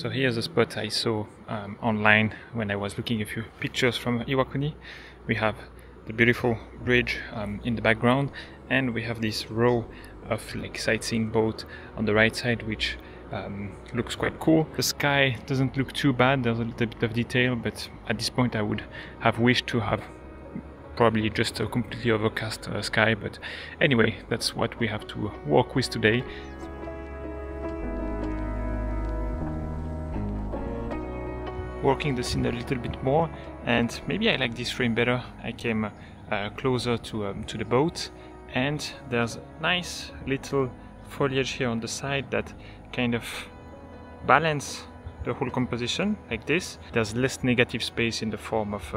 So here's a spot I saw online when I was looking at a few pictures from Iwakuni. We have the beautiful bridge in the background, and we have this row of like sightseeing boat on the right side, which looks quite cool. The sky doesn't look too bad, there's a little bit of detail, but at this point I would have wished to have probably just a completely overcast sky, but anyway, that's what we have to work with today. Working the scene a little bit more, and maybe I like this frame better. I came closer to the boat, and there's nice little foliage here on the side that kind of balance the whole composition like this. There's less negative space in the form of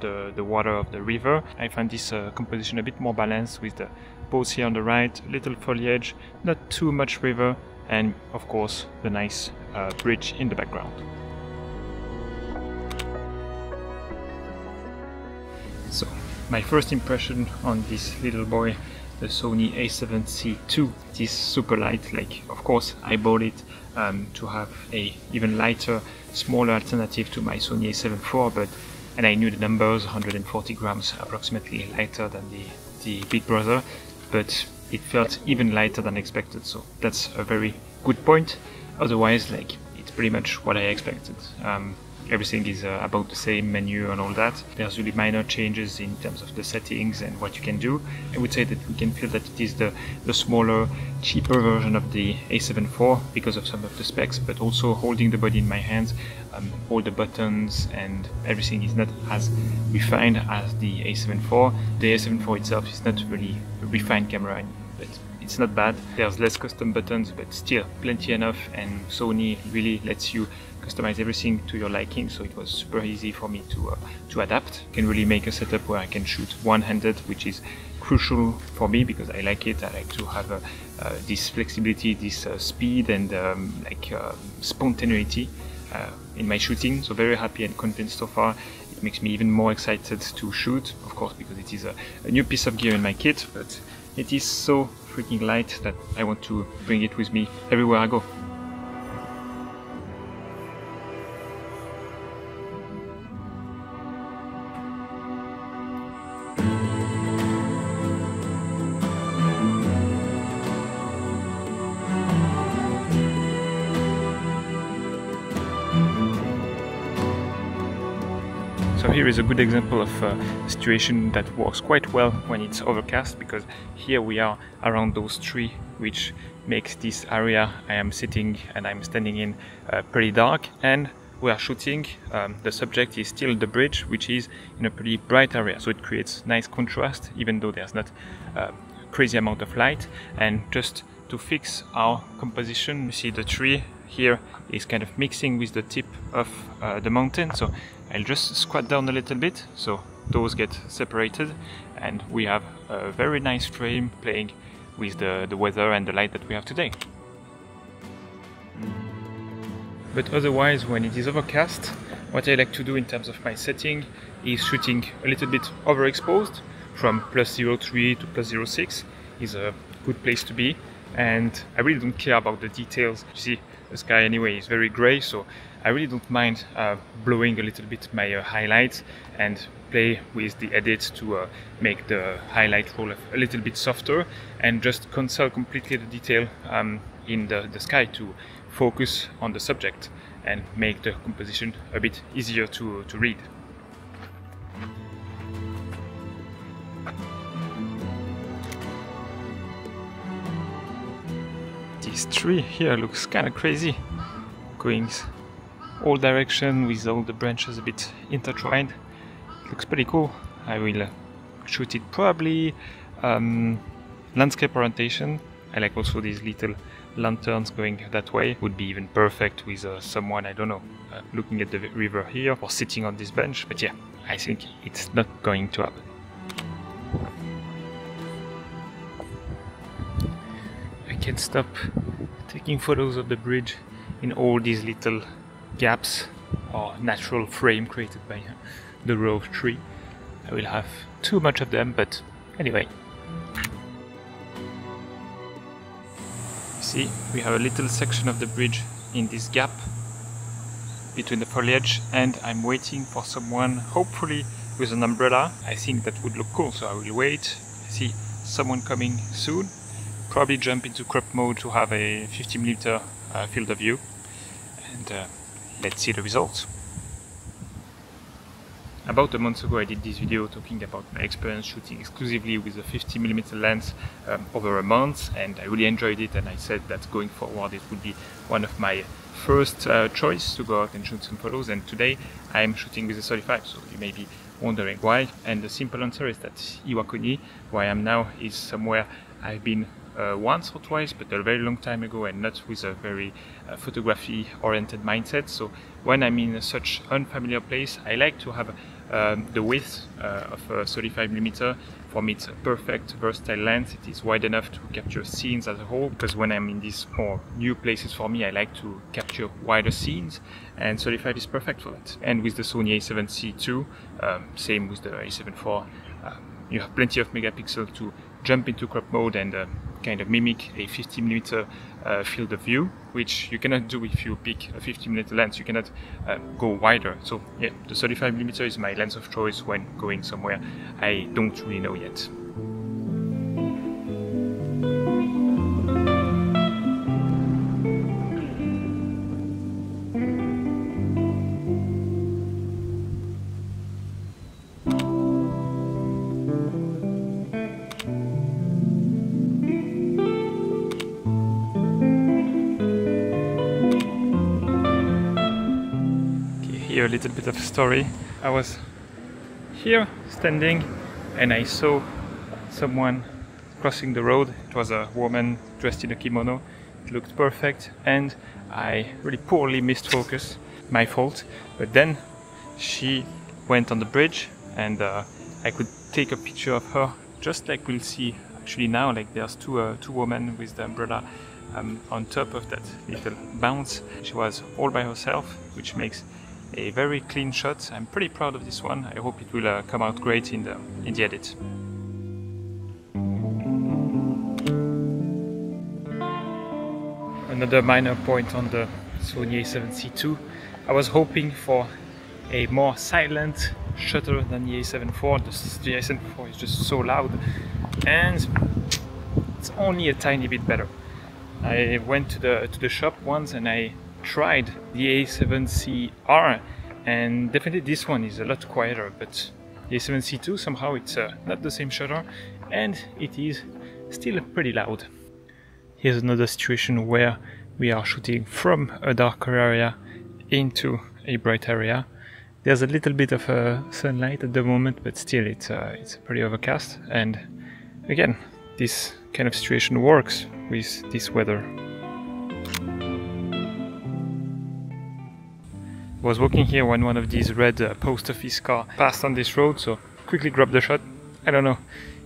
the water of the river. I find this composition a bit more balanced with the boats here on the right, little foliage, not too much river, and of course the nice bridge in the background. So, my first impression on this little boy, the Sony a7C II, it is super light. Like, of course, I bought it to have a even lighter, smaller alternative to my Sony a7 IV, and I knew the numbers, 140 grams approximately lighter than the big brother, but it felt even lighter than expected, so that's a very good point. Otherwise, like, it's pretty much what I expected. Everything is about the same menu and all that. There's really minor changes in terms of the settings and what you can do. I would say that we can feel that it is the smaller, cheaper version of the a7 IV because of some of the specs, but also holding the body in my hands, all the buttons and everything is not as refined as the a7 IV. The a7 IV itself is not really a refined camera, but it's not bad. There's less custom buttons, but still plenty enough, and Sony really lets you customize everything to your liking, so it was super easy for me to adapt. I can really make a setup where I can shoot one-handed, which is crucial for me because I like it. I like to have this flexibility, this speed and spontaneity in my shooting, so very happy and content so far. It makes me even more excited to shoot, of course, because it is a new piece of gear in my kit, but it is so freaking light that I want to bring it with me everywhere I go. So here is a good example of a situation that works quite well when it's overcast, because here we are around those trees, which makes this area I am sitting and I'm standing in pretty dark, and we are shooting. The subject is still the bridge, which is in a pretty bright area, so it creates nice contrast even though there's not a crazy amount of light. And just to fix our composition, you see the tree here is kind of mixing with the tip of the mountain, so I'll just squat down a little bit so those get separated, and we have a very nice frame playing with the weather and the light that we have today. But otherwise, when it is overcast, what I like to do in terms of my setting is shooting a little bit overexposed. From +0.3 to +0.6 is a good place to be, and I really don't care about the details. You see, the sky anyway is very grey, so I really don't mind blowing a little bit my highlights and play with the edits to make the highlight roll a little bit softer, and just cancel completely the detail in the sky to focus on the subject and make the composition a bit easier to read. This tree here looks kind of crazy, going all direction with all the branches a bit intertwined. It looks pretty cool. I will shoot it probably landscape orientation. I like also these little lanterns going that way. Would be even perfect with someone, I don't know, looking at the river here or sitting on this bench. But yeah, I think it's not going to happen. I can't stop taking photos of the bridge in all these little gaps or natural frame created by the row of tree. I will have too much of them, but anyway. See, we have a little section of the bridge in this gap, between the foliage, and I'm waiting for someone, hopefully with an umbrella. I think that would look cool, so I will wait. I see someone coming soon. Probably jump into crop mode to have a 50mm field of view, and let's see the results. About a month ago I did this video talking about my experience shooting exclusively with a 50mm lens over a month, and I really enjoyed it, and I said that going forward it would be one of my first choice to go out and shoot some photos, and today I'm shooting with a 35, so you may be wondering why, and the simple answer is that Iwakuni, where I am now, is somewhere I've been once or twice, but a very long time ago, and not with a very photography oriented mindset. So when I'm in such unfamiliar place, I like to have the width of a 35mm. For me it's a perfect versatile lens. It is wide enough to capture scenes as a whole, because when I'm in these more new places for me, I like to capture wider scenes, and 35 is perfect for that. And with the Sony a7C II, same with the a7 IV, you have plenty of megapixels to jump into crop mode and kind of mimic a 50mm field of view, which you cannot do if you pick a 50mm lens. You cannot go wider. So yeah, the 35mm is my lens of choice when going somewhere I don't really know yet. Here a little bit of a story. I was here standing and I saw someone crossing the road. It was a woman dressed in a kimono. It looked perfect, and I really poorly missed focus. My fault. But then she went on the bridge, and I could take a picture of her, just like we'll see actually now. Like there's two women with the umbrella on top of that little bounce. She was all by herself, which makes a very clean shot. I'm pretty proud of this one. I hope it will come out great in the edit. Another minor point on the Sony a7C II. I was hoping for a more silent shutter than the a7 IV. The a7 IV is just so loud, and it's only a tiny bit better. I went to the shop once and I tried the a7CR, and definitely this one is a lot quieter, but the a7C II, somehow it's not the same shutter, and it is still pretty loud. Here's another situation where we are shooting from a darker area into a bright area. There's a little bit of sunlight at the moment, but still it's pretty overcast, and again, this kind of situation works with this weather. I was walking here when one of these red post office cars passed on this road, so quickly grabbed the shot. I don't know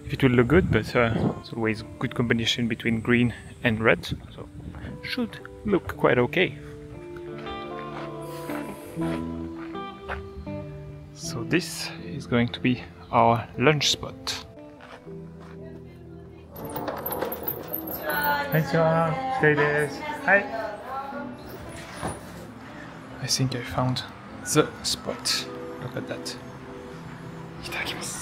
if it will look good, but it's always good combination between green and red, so should look quite okay. So this is going to be our lunch spot. Konnichiwa, stay there. Hi. I think I found the spot. Look at that. Itadakimasu.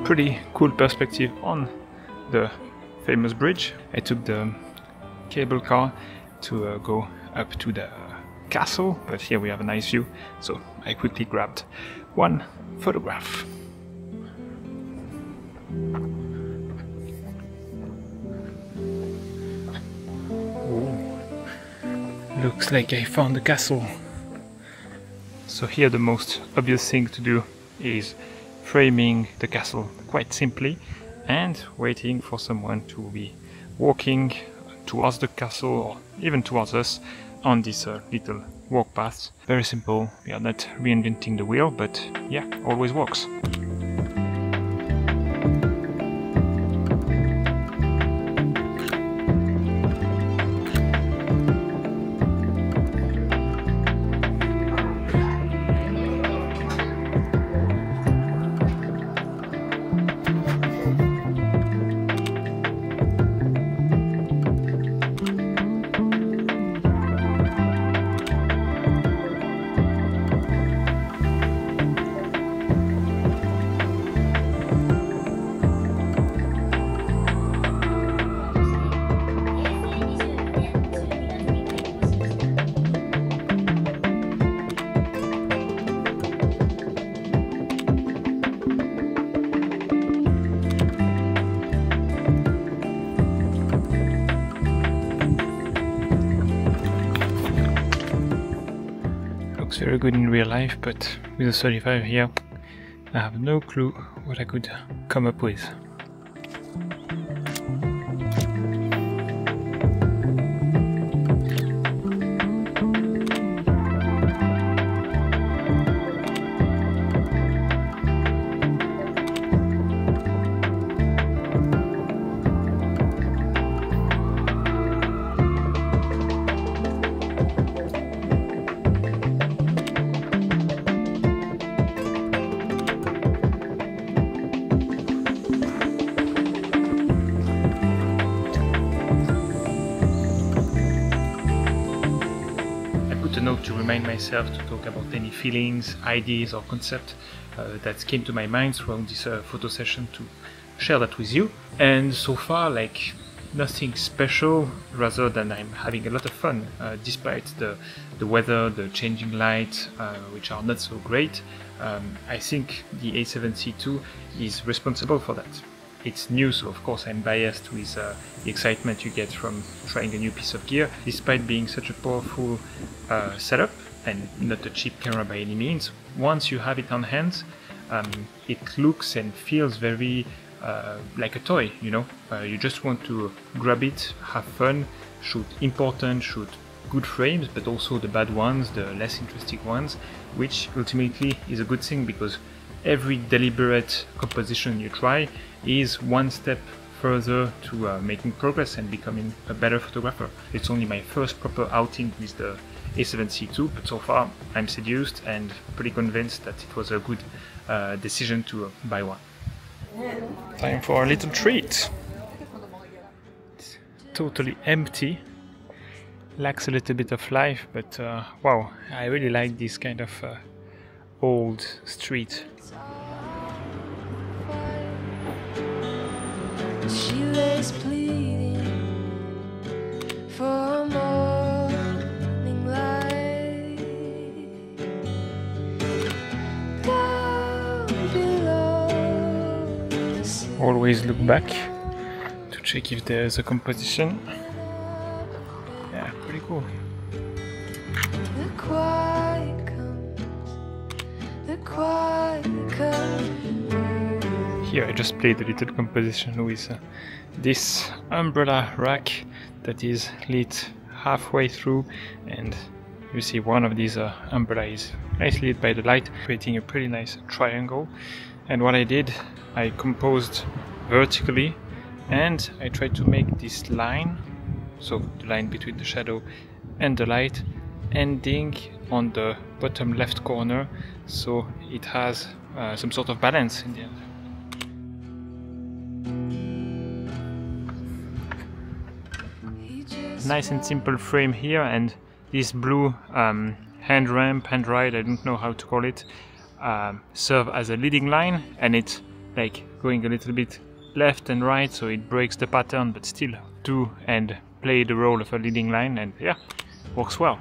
Pretty cool perspective on the famous bridge. I took the cable car to go up to the castle, but here we have a nice view, so I quickly grabbed one photograph. Ooh. Looks like I found the castle. So here the most obvious thing to do is framing the castle quite simply and waiting for someone to be walking towards the castle or even towards us on this little walk path. Very simple, we are not reinventing the wheel, but yeah, always works. Very good in real life, but with a 35 here, I have no clue what I could come up with. Note to remind myself to talk about any feelings, ideas or concept that came to my mind throughout this photo session, to share that with you. And so far, like, nothing special, rather than I'm having a lot of fun despite the weather, the changing light, which are not so great. I think the A7C II is responsible for that. It's new, so of course I'm biased with the excitement you get from trying a new piece of gear. Despite being such a powerful setup and not a cheap camera by any means, once you have it on hand, it looks and feels very like a toy, you know. You just want to grab it, have fun, shoot important, shoot good frames, but also the bad ones, the less interesting ones, which ultimately is a good thing, because every deliberate composition you try is one step further to making progress and becoming a better photographer. It's only my first proper outing with the A7C II, but so far I'm seduced and pretty convinced that it was a good decision to buy one. Time for a little treat. It's totally empty, lacks a little bit of life, but wow, I really like this kind of old street. She lays pleading for a morning light. Down below the sea. Always look back to check if there's a composition. Yeah, pretty cool. The quiet comes, the quiet comes. Here I just played a little composition with this umbrella rack that is lit halfway through, and you see one of these umbrella is nicely lit by the light, creating a pretty nice triangle. And what I did, I composed vertically and I tried to make this line, so the line between the shadow and the light, ending on the bottom left corner, so it has some sort of balance in the end. Nice and simple frame here, and this blue hand ramp, hand ride, I don't know how to call it, serve as a leading line, and it's like going a little bit left and right, so it breaks the pattern but still do and play the role of a leading line, and yeah, works well.